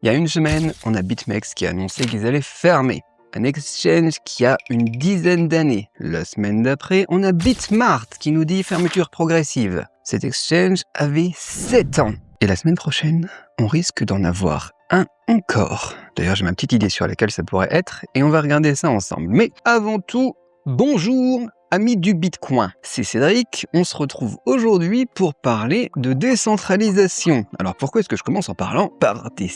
Il y a une semaine, on a BitMEX qui a annoncé qu'ils allaient fermer. Un exchange qui a une dizaine d'années. La semaine d'après, on a Bitmart qui nous dit fermeture progressive. Cet exchange avait 7 ans. Et la semaine prochaine, on risque d'en avoir un encore. D'ailleurs, j'ai ma petite idée sur laquelle ça pourrait être et on va regarder ça ensemble. Mais avant tout, bonjour amis du Bitcoin, c'est Cédric, on se retrouve aujourd'hui pour parler de décentralisation. Alors pourquoi est-ce que je commence en parlant par des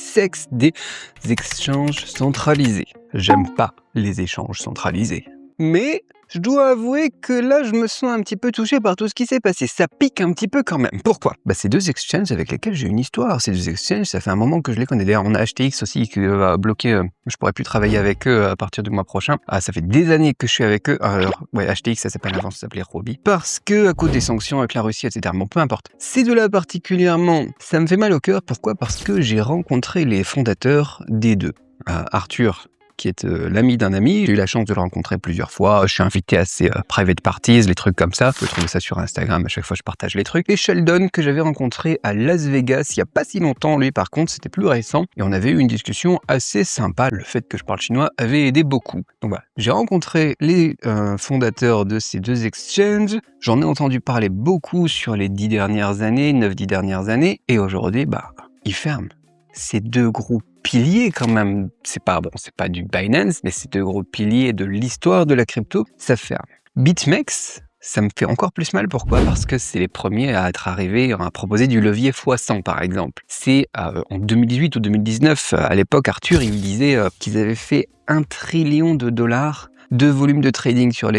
exchanges centralisés? J'aime pas les échanges centralisés. Mais je dois avouer que là, je me sens un petit peu touché par tout ce qui s'est passé. Ça pique un petit peu quand même. Pourquoi? C'est deux exchanges avec lesquels j'ai une histoire. Ces deux exchanges, ça fait un moment que je les connais. D'ailleurs, on a HTX aussi qui va bloquer. Je pourrais plus travailler avec eux à partir du mois prochain. Ça fait des années que je suis avec eux. Alors, ouais, HTX, ça s'appelle avant, ça s'appelait Robi. Parce que, à cause des sanctions avec la Russie, etc. Bon, peu importe. Ces deux-là particulièrement, ça me fait mal au cœur. Pourquoi? Parce que j'ai rencontré les fondateurs des deux. Arthur, qui est l'ami d'un ami. J'ai eu la chance de le rencontrer plusieurs fois. Je suis invité à ses private parties, les trucs comme ça. Vous pouvez trouver ça sur Instagram, à chaque fois je partage les trucs. Et Sheldon, que j'avais rencontré à Las Vegas il n'y a pas si longtemps. Lui, par contre, c'était plus récent. Et on avait eu une discussion assez sympa. Le fait que je parle chinois avait aidé beaucoup. Donc voilà, j'ai rencontré les fondateurs de ces deux exchanges. J'en ai entendu parler beaucoup sur les 10 dernières années, 9-10 dernières années. Et aujourd'hui, ils ferment. Ces deux gros piliers quand même, c'est pas du Binance, mais ces deux gros piliers de l'histoire de la crypto, ça ferme. BitMEX, ça me fait encore plus mal. Pourquoi? Parce que c'est les premiers à être arrivés à proposer du levier x100 par exemple. C'est en 2018 ou 2019, à l'époque, Arthur, il me disait qu'ils avaient fait $1 trillion de volume de trading sur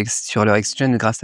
leur exchange grâce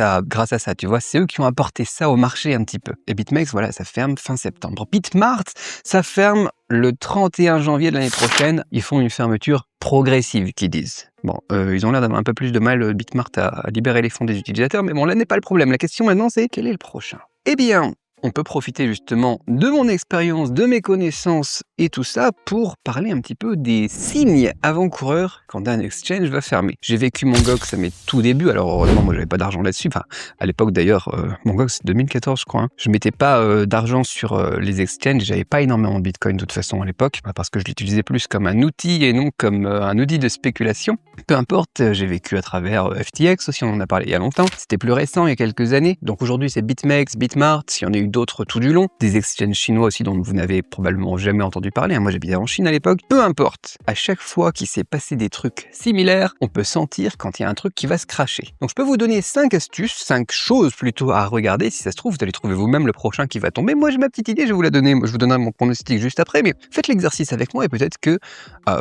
à ça, tu vois. C'est eux qui ont apporté ça au marché un petit peu. Et BitMEX, voilà, ça ferme fin septembre. Bitmart, ça ferme le 31 janvier de l'année prochaine. Ils font une fermeture progressive, qu'ils disent. Bon, ils ont l'air d'avoir un peu plus de mal, Bitmart, à libérer les fonds des utilisateurs, mais bon, là n'est pas le problème. La question maintenant, c'est quel est le prochain? Eh bien, on peut profiter justement de mon expérience, de mes connaissances et tout ça pour parler un petit peu des signes avant-coureurs quand un exchange va fermer. J'ai vécu mon GOX à mes tout débuts, alors heureusement moi j'avais pas d'argent là-dessus, enfin à l'époque d'ailleurs, mon GOX c'est 2014 je crois, je mettais pas d'argent sur les exchanges, j'avais pas énormément de Bitcoin de toute façon à l'époque, parce que je l'utilisais plus comme un outil et non comme un outil de spéculation. Peu importe, j'ai vécu à travers FTX aussi, on en a parlé il y a longtemps, c'était plus récent il y a quelques années, donc aujourd'hui c'est BitMEX, Bitmart, il y en a eu d'autres tout du long, des exchanges chinois aussi dont vous n'avez probablement jamais entendu parler, moi j'habitais en Chine à l'époque, peu importe, à chaque fois qu'il s'est passé des trucs similaires, on peut sentir quand il y a un truc qui va se crasher. Donc je peux vous donner 5 astuces, 5 choses plutôt à regarder, si ça se trouve vous allez trouver vous-même le prochain qui va tomber. Moi j'ai ma petite idée, je vais vous la donner, je vous donnerai mon pronostic juste après, mais faites l'exercice avec moi et peut-être que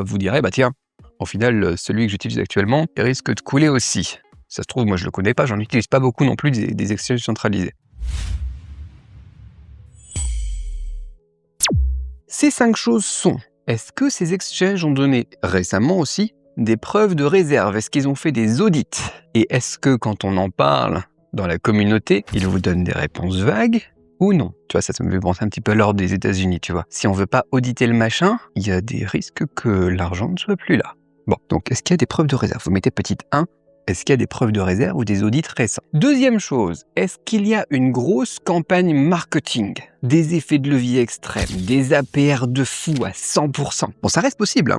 vous direz, tiens, au final celui que j'utilise actuellement, il risque de couler aussi. Ça se trouve, moi je le connais pas, j'en utilise pas beaucoup non plus des exchanges centralisés. Ces 5 choses sont: est-ce que ces exchanges ont donné récemment aussi des preuves de réserve? Est-ce qu'ils ont fait des audits? Et est-ce que quand on en parle dans la communauté, ils vous donnent des réponses vagues ou non? Tu vois, ça me fait penser un petit peu à l'ordre des États-Unis, tu vois. Si on veut pas auditer le machin, il y a des risques que l'argent ne soit plus là. Bon, donc est-ce qu'il y a des preuves de réserve? Vous mettez petite 1. Est-ce qu'il y a des preuves de réserve ou des audits récents? Deuxième chose, est-ce qu'il y a une grosse campagne marketing? Des effets de levier extrêmes, des APR de fou à 100%. Bon, ça reste possible,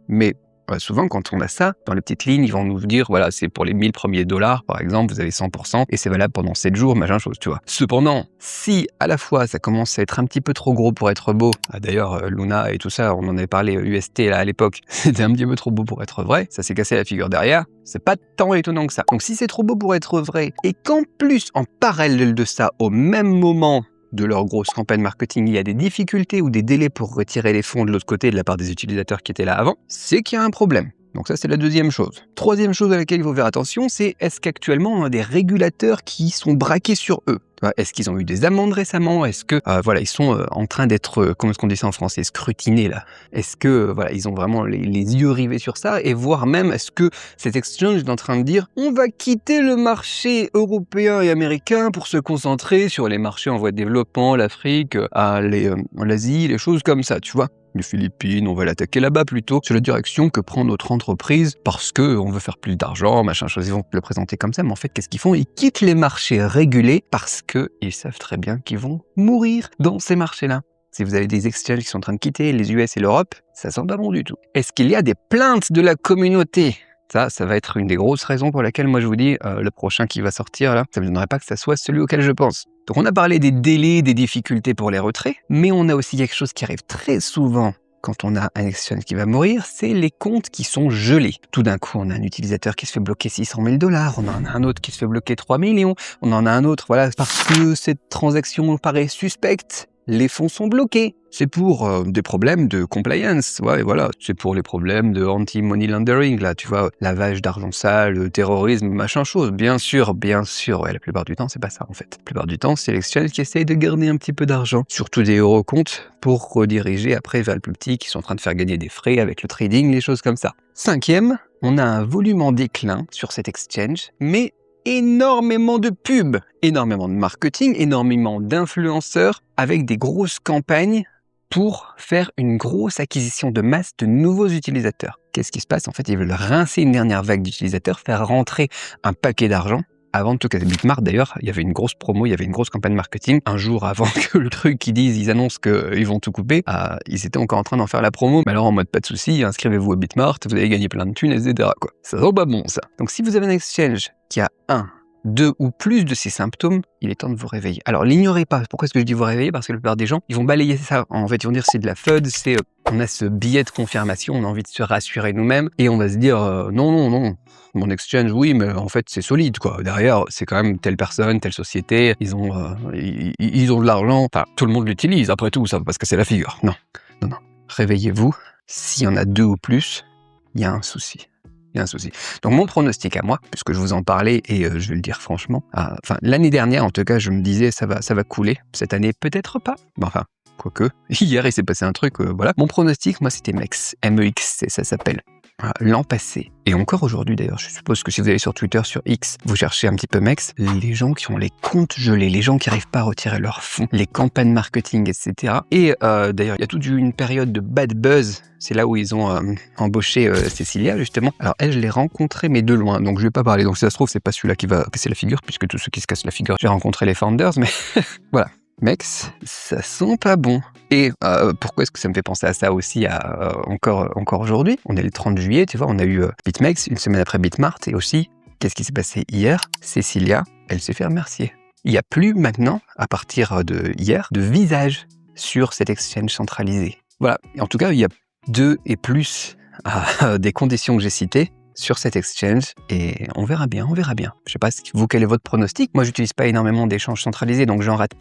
mais souvent, quand on a ça, dans les petites lignes, ils vont nous dire, voilà, c'est pour les 1000 premiers dollars, par exemple, vous avez 100%, et c'est valable pendant 7 jours, machin chose, tu vois. Cependant, si à la fois ça commence à être un petit peu trop gros pour être beau, d'ailleurs, Luna et tout ça, on en avait parlé, UST là à l'époque, c'était un petit peu trop beau pour être vrai, ça s'est cassé la figure derrière, c'est pas tant étonnant que ça. Donc si c'est trop beau pour être vrai, et qu'en plus, en parallèle de ça, au même moment de leur grosse campagne marketing, il y a des difficultés ou des délais pour retirer les fonds de l'autre côté de la part des utilisateurs qui étaient là avant, c'est qu'il y a un problème. Donc ça, c'est la deuxième chose. Troisième chose à laquelle il faut faire attention, c'est est-ce qu'actuellement on a des régulateurs qui sont braqués sur eux? Est-ce qu'ils ont eu des amendes récemment? Est-ce que ils sont en train d'être, comment est-ce qu'on dit ça en français, scrutinés là? Est-ce que ils ont vraiment les yeux rivés sur ça? Et voire même, est-ce que cet exchange est en train de dire on va quitter le marché européen et américain pour se concentrer sur les marchés en voie de développement, l'Afrique, l'Asie, les choses comme ça, tu vois? Les Philippines, on va l'attaquer là-bas plutôt. C'est la direction que prend notre entreprise parce que on veut faire plus d'argent, machin chose. Ils vont le présenter comme ça, mais en fait, qu'est-ce qu'ils font? Ils quittent les marchés régulés parce qu'ils savent très bien qu'ils vont mourir dans ces marchés-là. Si vous avez des exchanges qui sont en train de quitter les US et l'Europe, ça sent pas bon du tout. Est-ce qu'il y a des plaintes de la communauté? Ça va être une des grosses raisons pour laquelle moi je vous dis, le prochain qui va sortir là, ça ne m'étonnerait pas que ça soit celui auquel je pense. Donc on a parlé des délais, des difficultés pour les retraits, mais on a aussi quelque chose qui arrive très souvent quand on a un exchange qui va mourir, c'est les comptes qui sont gelés. Tout d'un coup, on a un utilisateur qui se fait bloquer 600 000 $, on en a un autre qui se fait bloquer 3 millions, on en a un autre, voilà, parce que cette transaction paraît suspecte, les fonds sont bloqués. C'est pour des problèmes de compliance, ouais, voilà. C'est pour les problèmes de anti-money laundering, là, tu vois, lavage d'argent sale, terrorisme, machin chose. Bien sûr, ouais, la plupart du temps, c'est pas ça, en fait. La plupart du temps, c'est l'exchange qui essaye de garder un petit peu d'argent, surtout des eurocomptes, pour rediriger après vers le plus petit, qui sont en train de faire gagner des frais avec le trading, les choses comme ça. Cinquième, on a un volume en déclin sur cet exchange, mais énormément de pubs, énormément de marketing, énormément d'influenceurs avec des grosses campagnes pour faire une grosse acquisition de masse de nouveaux utilisateurs. Qu'est-ce qui se passe? En fait, ils veulent rincer une dernière vague d'utilisateurs, faire rentrer un paquet d'argent. Avant de tout casser Bitmart, d'ailleurs, il y avait une grosse promo, il y avait une grosse campagne marketing. Un jour avant que le truc qu'ils disent, ils annoncent qu'ils vont tout couper, ils étaient encore en train d'en faire la promo. Mais alors en mode pas de souci, inscrivez-vous à Bitmart, vous allez gagner plein de thunes, etc. quoi. Ça sent pas bon ça. Donc si vous avez un exchange qui a 1, 2 ou plus de ces symptômes, il est temps de vous réveiller. Alors l'ignorez pas. Pourquoi est-ce que je dis vous réveiller? Parce que la plupart des gens, ils vont balayer ça. En fait, ils vont dire c'est de la FUD, c'est on a ce billet de confirmation, on a envie de se rassurer nous-mêmes et on va se dire non. Mon exchange, oui, mais en fait, c'est solide, quoi. Derrière, c'est quand même telle personne, telle société, ils ont de l'argent. Enfin, tout le monde l'utilise, après tout, ça va pas se casser la figure. Non. Réveillez-vous. S'il y en a 2 ou plus, il y a un souci. Donc mon pronostic à moi, puisque je vous en parlais et je vais le dire franchement, l'année dernière, en tout cas, je me disais ça va couler. Cette année, peut-être pas. Enfin, quoique, hier, il s'est passé un truc, voilà. Mon pronostic, moi, c'était MEX. MEX, ça s'appelle. L'an passé, et encore aujourd'hui d'ailleurs, je suppose que si vous allez sur Twitter, sur X, vous cherchez un petit peu MEX, les gens qui ont les comptes gelés, les gens qui n'arrivent pas à retirer leurs fonds, les campagnes marketing, etc. Et d'ailleurs, il y a toute une période de bad buzz, c'est là où ils ont embauché Cécilia, justement. Alors elle, je l'ai rencontrée, mais de loin, donc je vais pas parler, donc si ça se trouve, c'est pas celui-là qui va casser la figure, puisque tous ceux qui se cassent la figure, j'ai rencontré les founders, mais voilà. MEX, ça sent pas bon. Et pourquoi est-ce que ça me fait penser à ça aussi encore aujourd'hui? On est le 30 juillet, tu vois, on a eu BitMEX, une semaine après Bitmart, et aussi, qu'est-ce qui s'est passé hier? Cécilia, elle s'est fait remercier. Il n'y a plus maintenant, à partir de hier, de visage sur cet exchange centralisé. Voilà, et en tout cas, il y a 2 et plus des conditions que j'ai citées sur cet exchange et on verra bien. Je sais pas, vous, quel est votre pronostic? Moi, j'utilise pas énormément d'échanges centralisés, donc j'en rate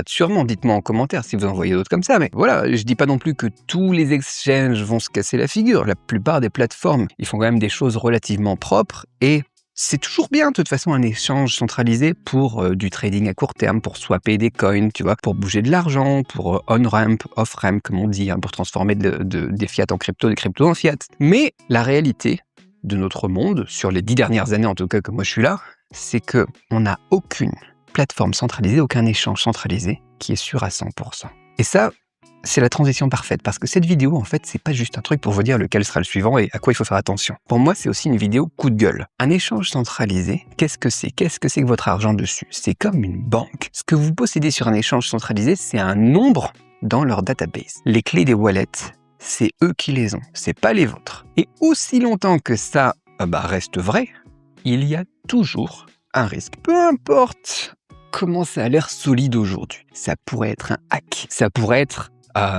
sûrement. Dites-moi en commentaire si vous en voyez d'autres comme ça, mais voilà, je dis pas non plus que tous les exchanges vont se casser la figure. La plupart des plateformes, ils font quand même des choses relativement propres et c'est toujours bien, de toute façon, un échange centralisé pour du trading à court terme, pour swapper des coins, tu vois, pour bouger de l'argent, pour on-ramp, off-ramp, comme on dit, pour transformer des fiat en crypto, des cryptos en fiat. Mais la réalité de notre monde, sur les 10 dernières années en tout cas que moi je suis là, c'est que on n'a aucune plateforme centralisée, aucun échange centralisé qui est sûr à 100%. Et ça, c'est la transition parfaite, parce que cette vidéo, en fait, c'est pas juste un truc pour vous dire lequel sera le suivant et à quoi il faut faire attention. Pour moi, c'est aussi une vidéo coup de gueule. Un échange centralisé, qu'est-ce que c'est? Qu'est-ce que c'est que votre argent dessus? C'est comme une banque. Ce que vous possédez sur un échange centralisé, c'est un nombre dans leur database. Les clés des wallets, c'est eux qui les ont, c'est pas les vôtres. Et aussi longtemps que ça reste vrai, il y a toujours un risque. Peu importe comment ça a l'air solide aujourd'hui. Ça pourrait être un hack, ça pourrait être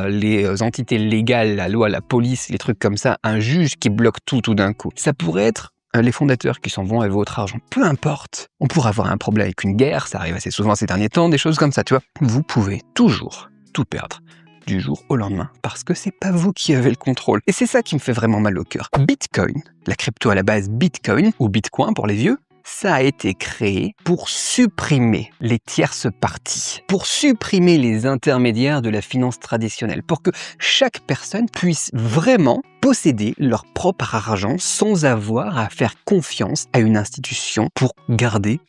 les entités légales, la loi, la police, les trucs comme ça, un juge qui bloque tout d'un coup. Ça pourrait être les fondateurs qui s'en vont avec votre argent. Peu importe. On pourrait avoir un problème avec une guerre, ça arrive assez souvent ces derniers temps, des choses comme ça, tu vois. Vous pouvez toujours tout perdre du jour au lendemain, parce que c'est pas vous qui avez le contrôle. Et c'est ça qui me fait vraiment mal au cœur. Bitcoin, la crypto à la base Bitcoin, ou Bitcoin pour les vieux, ça a été créé pour supprimer les tierces parties, pour supprimer les intermédiaires de la finance traditionnelle, pour que chaque personne puisse vraiment posséder leur propre argent sans avoir à faire confiance à une institution pour garder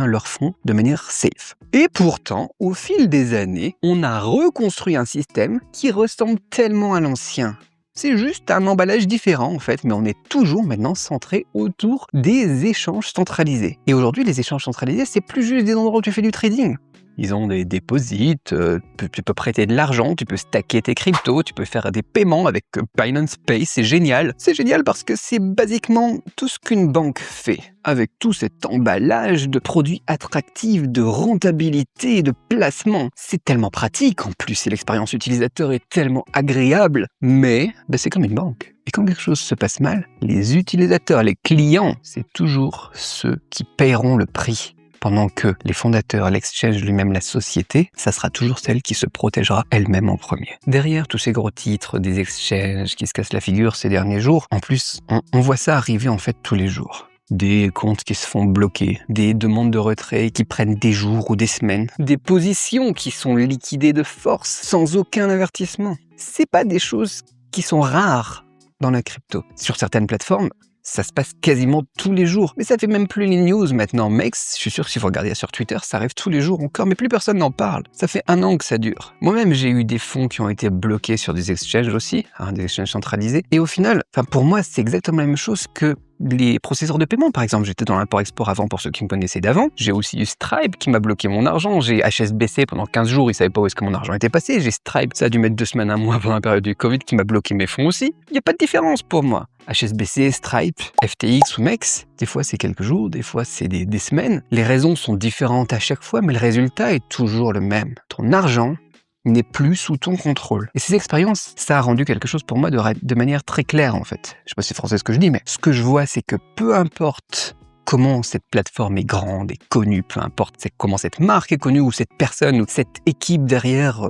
leurs fonds de manière safe. Et pourtant, au fil des années, on a reconstruit un système qui ressemble tellement à l'ancien. C'est juste un emballage différent en fait, mais on est toujours maintenant centré autour des échanges centralisés. Et aujourd'hui, les échanges centralisés, c'est plus juste des endroits où tu fais du trading. Ils ont des deposits, tu peux prêter de l'argent, tu peux stacker tes cryptos, tu peux faire des paiements avec Binance Pay, c'est génial. C'est génial parce que c'est basiquement tout ce qu'une banque fait. Avec tout cet emballage de produits attractifs, de rentabilité, de placement. C'est tellement pratique en plus et l'expérience utilisateur est tellement agréable. Mais c'est comme une banque. Et quand quelque chose se passe mal, les utilisateurs, les clients, c'est toujours ceux qui paieront le prix. Pendant que les fondateurs, l'exchange lui-même, la société, ça sera toujours celle qui se protégera elle-même en premier. Derrière tous ces gros titres des exchanges qui se cassent la figure ces derniers jours, en plus, on voit ça arriver en fait tous les jours. Des comptes qui se font bloquer, des demandes de retrait qui prennent des jours ou des semaines, des positions qui sont liquidées de force sans aucun avertissement. C'est pas des choses qui sont rares dans la crypto. Sur certaines plateformes, ça se passe quasiment tous les jours. Mais ça fait même plus les news maintenant. Mex, je suis sûr que si vous regardez sur Twitter, ça arrive tous les jours encore, mais plus personne n'en parle. Ça fait 1 an que ça dure. Moi-même, j'ai eu des fonds qui ont été bloqués sur des exchanges aussi, des exchanges centralisés. Et au final, pour moi, c'est exactement la même chose que les processeurs de paiement, par exemple. J'étais dans l'import-export avant pour ceux qui me connaissaient d'avant. J'ai aussi eu Stripe qui m'a bloqué mon argent. J'ai HSBC pendant 15 jours, ils savaient pas où est-ce que mon argent était passé. J'ai Stripe, ça a dû mettre 2 semaines, 1 mois pendant la période du Covid qui m'a bloqué mes fonds aussi. Il n'y a pas de différence pour moi. HSBC, Stripe, FTX ou MEX, des fois c'est quelques jours, des fois c'est des semaines. Les raisons sont différentes à chaque fois, mais le résultat est toujours le même. Ton argent n'est plus sous ton contrôle. Et ces expériences, ça a rendu quelque chose pour moi de manière très claire en fait. Je sais pas si c'est français ce que je dis, mais ce que je vois, c'est que peu importe comment cette plateforme est grande et connue, peu importe comment cette marque est connue ou cette personne ou cette équipe derrière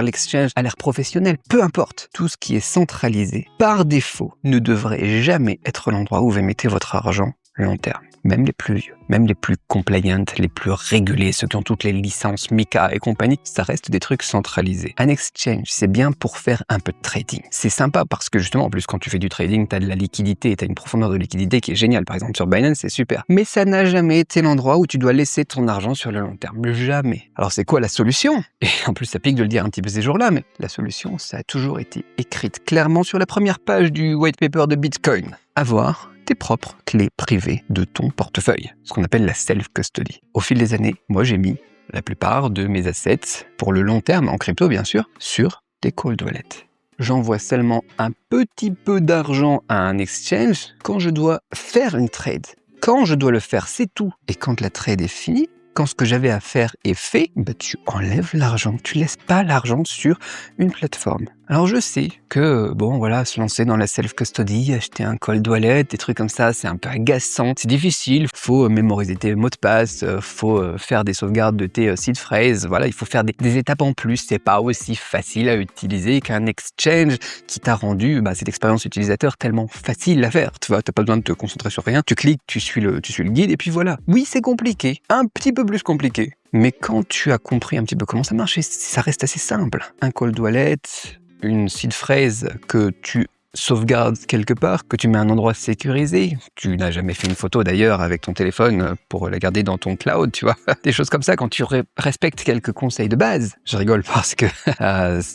l'exchange a l'air professionnelle, peu importe, tout ce qui est centralisé, par défaut, ne devrait jamais être l'endroit où vous mettez votre argent long terme. Même les plus vieux, même les plus compliant, les plus régulés, ceux qui ont toutes les licences MiCA et compagnie, ça reste des trucs centralisés. Un exchange, c'est bien pour faire un peu de trading. C'est sympa parce que justement, en plus, quand tu fais du trading, t'as de la liquidité, t'as une profondeur de liquidité qui est géniale. Par exemple, sur Binance, c'est super. Mais ça n'a jamais été l'endroit où tu dois laisser ton argent sur le long terme. Jamais. Alors c'est quoi la solution? Et en plus, ça pique de le dire un petit peu ces jours-là, mais la solution, ça a toujours été écrite clairement sur la première page du white paper de Bitcoin. Avoir tes propres clés privées de ton portefeuille, ce qu'on appelle la self-custody. Au fil des années, moi j'ai mis la plupart de mes assets, pour le long terme, en crypto bien sûr, sur des cold wallets. J'envoie seulement un petit peu d'argent à un exchange quand je dois faire une trade. Quand je dois le faire, c'est tout. Et quand la trade est finie, quand ce que j'avais à faire est fait, tu enlèves l'argent. Tu laisses pas l'argent sur une plateforme. Alors je sais que, se lancer dans la self-custody, acheter un cold wallet, des trucs comme ça, c'est un peu agaçant, c'est difficile, faut mémoriser tes mots de passe, faut faire des sauvegardes de tes seed phrases, voilà, il faut faire des étapes en plus, c'est pas aussi facile à utiliser qu'un exchange qui t'a rendu cette expérience utilisateur tellement facile à faire. Tu vois, t'as pas besoin de te concentrer sur rien, tu cliques, tu suis le guide et puis voilà. Oui, c'est compliqué, un petit peu plus compliqué. Mais quand tu as compris un petit peu comment ça marche, ça reste assez simple. Un cold wallet, une seed phrase que tu sauvegardes quelque part, que tu mets à un endroit sécurisé. Tu n'as jamais fait une photo d'ailleurs avec ton téléphone pour la garder dans ton cloud, tu vois. Des choses comme ça quand tu respectes quelques conseils de base. Je rigole parce que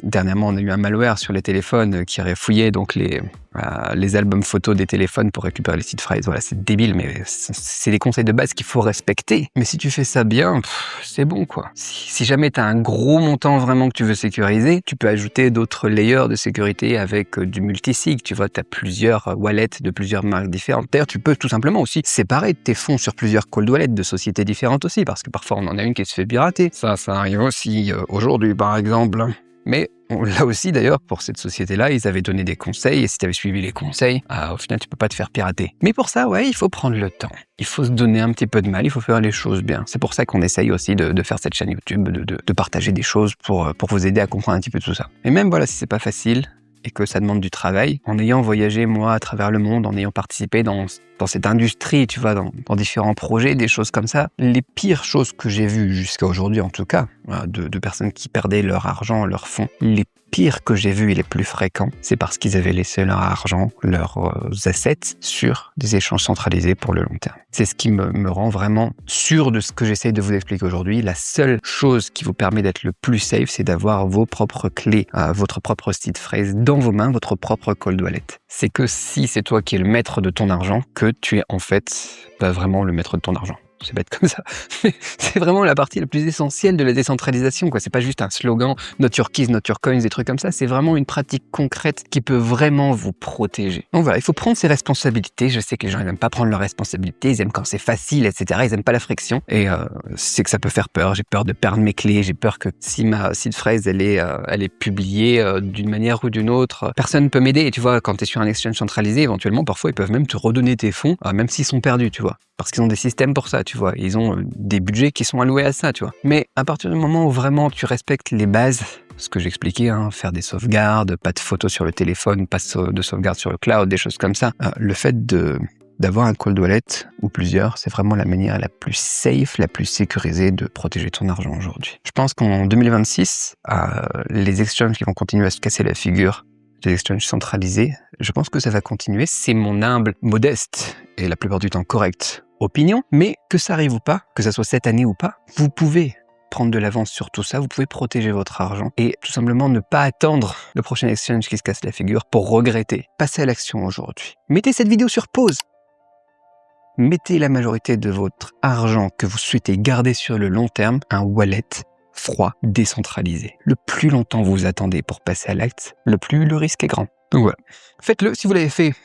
dernièrement on a eu un malware sur les téléphones qui aurait fouillé donc les albums photos des téléphones pour récupérer les seed phrases. Voilà, c'est débile, mais c'est des conseils de base qu'il faut respecter. Mais si tu fais ça bien, c'est bon quoi. Si jamais tu as un gros montant vraiment que tu veux sécuriser, tu peux ajouter d'autres layers de sécurité avec du multisig. Tu vois, tu as plusieurs wallets de plusieurs marques différentes. D'ailleurs, tu peux tout simplement aussi séparer tes fonds sur plusieurs cold wallets de sociétés différentes aussi, parce que parfois on en a une qui se fait pirater. Ça arrive aussi aujourd'hui par exemple. Mais là aussi, d'ailleurs, pour cette société-là, ils avaient donné des conseils, et si tu avais suivi les conseils, au final, tu peux pas te faire pirater. Mais pour ça, il faut prendre le temps. Il faut se donner un petit peu de mal, il faut faire les choses bien. C'est pour ça qu'on essaye aussi de faire cette chaîne YouTube, de partager des choses pour vous aider à comprendre un petit peu tout ça. Et même, si c'est pas facile, et que ça demande du travail, en ayant voyagé, moi, à travers le monde, en ayant participé dans cette industrie, tu vois, dans différents projets, des choses comme ça, les pires choses que j'ai vues jusqu'à aujourd'hui, en tout cas, de personnes qui perdaient leur argent, leurs fonds, les pires que j'ai vus et les plus fréquents, c'est parce qu'ils avaient laissé leur argent, leurs assets sur des échanges centralisés pour le long terme. C'est ce qui me rend vraiment sûr de ce que j'essaye de vous expliquer aujourd'hui. La seule chose qui vous permet d'être le plus safe, c'est d'avoir vos propres clés, votre propre seed phrase dans vos mains, votre propre cold wallet. C'est que si c'est toi qui es le maître de ton argent, que tu es en fait pas vraiment le maître de ton argent. c'est bête comme ça, mais c'est vraiment la partie la plus essentielle de la décentralisation, quoi. C'est pas juste un slogan, not your keys, not your coins, des trucs comme ça, c'est vraiment une pratique concrète qui peut vraiment vous protéger. Donc voilà, il faut prendre ses responsabilités. Je sais que les gens n'aiment pas prendre leurs responsabilités, ils aiment quand c'est facile, etc. Ils aiment pas la friction, et c'est que ça peut faire peur. J'ai peur de perdre mes clés, j'ai peur que si ma seed phrase elle est publiée d'une manière ou d'une autre, personne ne peut m'aider. Et tu vois, quand tu es sur un exchange centralisé, éventuellement, parfois, ils peuvent même te redonner tes fonds, même s'ils sont perdus, tu vois. Parce qu'ils ont des systèmes pour ça, tu vois. Ils ont des budgets qui sont alloués à ça, tu vois. Mais à partir du moment où vraiment tu respectes les bases, ce que j'expliquais, hein, faire des sauvegardes, pas de photos sur le téléphone, pas de sauvegarde sur le cloud, des choses comme ça, le fait d'avoir un cold wallet ou plusieurs, c'est vraiment la manière la plus safe, la plus sécurisée de protéger ton argent aujourd'hui. Je pense qu'en 2026, les exchanges qui vont continuer à se casser la figure, les exchanges centralisés, je pense que ça va continuer. C'est mon humble, modeste et la plupart du temps correcte opinion, mais que ça arrive ou pas, que ça soit cette année ou pas, vous pouvez prendre de l'avance sur tout ça, vous pouvez protéger votre argent et tout simplement ne pas attendre le prochain exchange qui se casse la figure pour regretter. Passez à l'action aujourd'hui. Mettez cette vidéo sur pause. Mettez la majorité de votre argent que vous souhaitez garder sur le long terme, un wallet froid, décentralisé. Le plus longtemps vous attendez pour passer à l'acte, le plus le risque est grand. Donc voilà, faites-le. Si vous l'avez fait,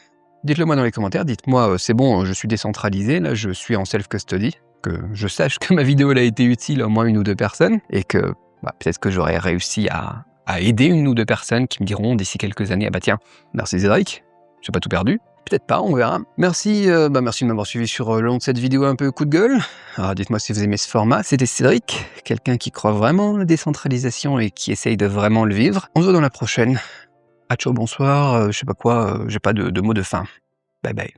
dites-le moi dans les commentaires. Dites-moi, c'est bon, je suis décentralisé, là je suis en self-custody, que je sache que ma vidéo elle a été utile à au moins 1 ou 2 personnes, et que peut-être que j'aurais réussi à aider 1 ou 2 personnes qui me diront d'ici quelques années, ah bah tiens, merci Cédric, j'ai pas tout perdu. Peut-être pas, on verra. Merci, merci de m'avoir suivi sur le long de cette vidéo un peu coup de gueule. Alors dites-moi si vous aimez ce format. C'était Cédric, quelqu'un qui croit vraiment en la décentralisation et qui essaye de vraiment le vivre. On se voit dans la prochaine. Ah ciao, bonsoir, je sais pas quoi, j'ai pas de mots de fin. Bye bye.